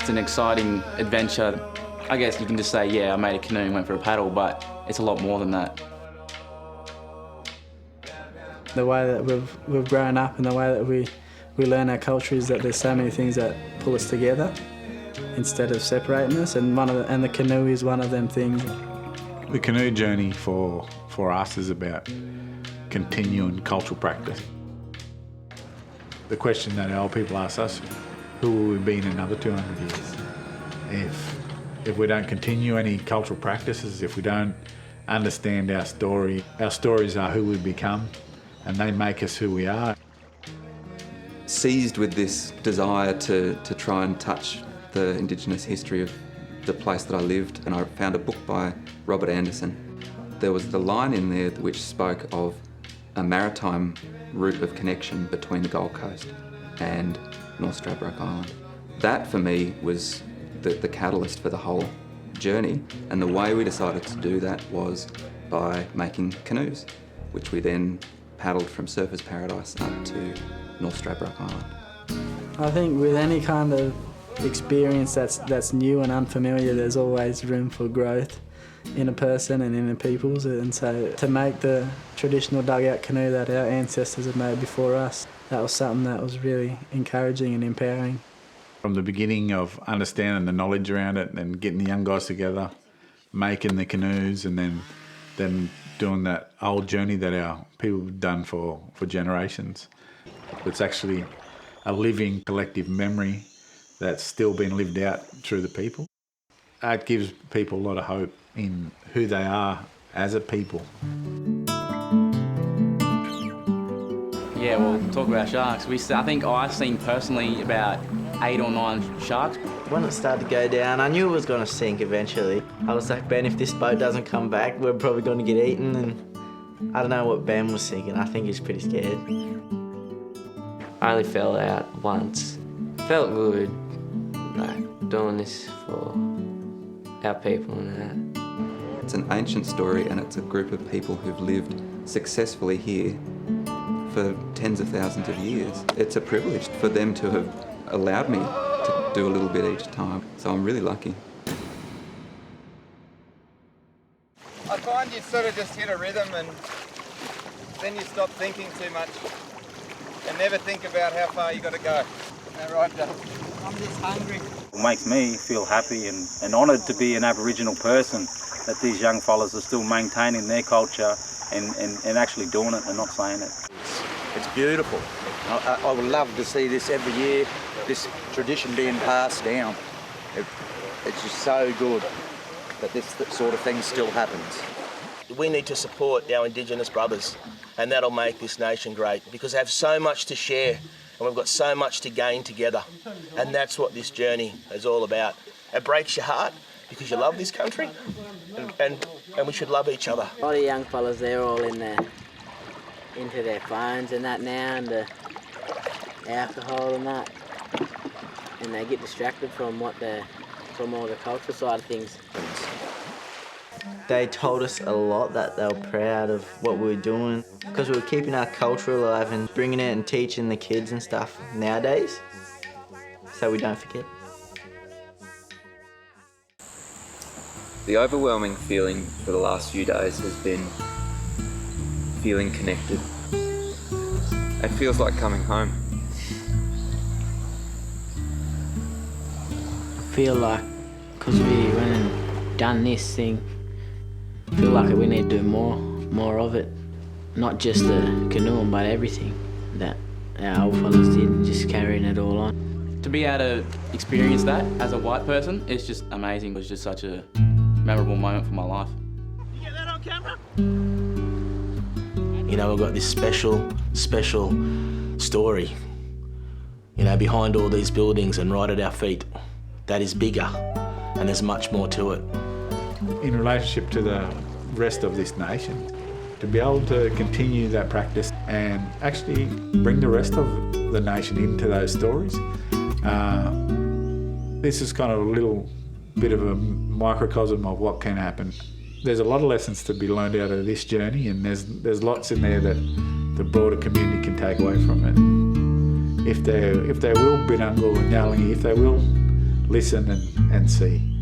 It's an exciting adventure. I guess you can just say, yeah, I made a canoe and went for a paddle, but it's a lot more than that. The way that we've grown up and the way that we learn our culture is that there's so many things that pull us together instead of separating us, and the canoe is one of them things. The canoe journey for us is about continuing cultural practice. The question that our people ask us, who will we be in another 200 years? If we don't continue any cultural practices, if we don't understand our stories are who we become, and they make us who we are. Seized with this desire to try and touch the Indigenous history of the place that I lived, and I found a book by Robert Anderson. There was the line in there which spoke of a maritime route of connection between the Gold Coast and North Stradbroke Island. That for me was the catalyst for the whole journey, and the way we decided to do that was by making canoes, which we then paddled from Surfers Paradise up to North Stradbroke Island. I think with any kind of experience that's new and unfamiliar, there's always room for growth in a person and in a people's, and so to make the traditional dugout canoe that our ancestors have made before us, that was something that was really encouraging and empowering. From the beginning of understanding the knowledge around it and getting the young guys together, making the canoes, and then doing that old journey that our people have done for generations. It's actually a living collective memory that's still being lived out through the people. It gives people a lot of hope in who they are as a people. Yeah, well, talk about sharks. I think I've seen personally about 8 or 9 sharks. When it started to go down, I knew it was going to sink eventually. I was like, Ben, if this boat doesn't come back, we're probably going to get eaten. And I don't know what Ben was thinking. I think he was pretty scared. I only fell out once. Felt good, like doing this for our people and that. It's an ancient story, and it's a group of people who've lived successfully here for tens of thousands of years. It's a privilege for them to have allowed me to do a little bit each time, so I'm really lucky. I find you sort of just hit a rhythm and then you stop thinking too much and never think about how far you got to go. Isn't that right, Dave? I'm just hungry. It makes me feel happy and honoured to be an Aboriginal person, that these young fellas are still maintaining their culture and actually doing it and not saying it. It's beautiful. I would love to see this every year, this tradition being passed down. It's just so good that this sort of thing still happens. We need to support our Indigenous brothers, and that'll make this nation great, because they have so much to share and we've got so much to gain together, and that's what this journey is all about. It breaks your heart because you love this country, and we should love each other. A lot of young fellas, they're all into their phones and that now, and the alcohol and that, and they get distracted from all the cultural side of things. They told us a lot that they were proud of what we were doing, because we were keeping our culture alive and bringing it and teaching the kids and stuff nowadays, so we don't forget. The overwhelming feeling for the last few days has been feeling connected. It feels like coming home. I feel like, because we went and done this thing, I feel like we need to do more of it. Not just the canoeing, but everything that our old fellas did, just carrying it all on. To be able to experience that as a white person, it's just amazing. It was just such a memorable moment for my life. You get that on camera? You know, we've got this special story, you know, behind all these buildings and right at our feet. That is bigger, and there's much more to it. In relationship to the rest of this nation, to be able to continue that practice and actually bring the rest of the nation into those stories, this is kind of a little bit of a microcosm of what can happen. There's a lot of lessons to be learned out of this journey, and there's lots in there that the broader community can take away from it. if they will Bundjalung and Yalangi, if they will listen and see.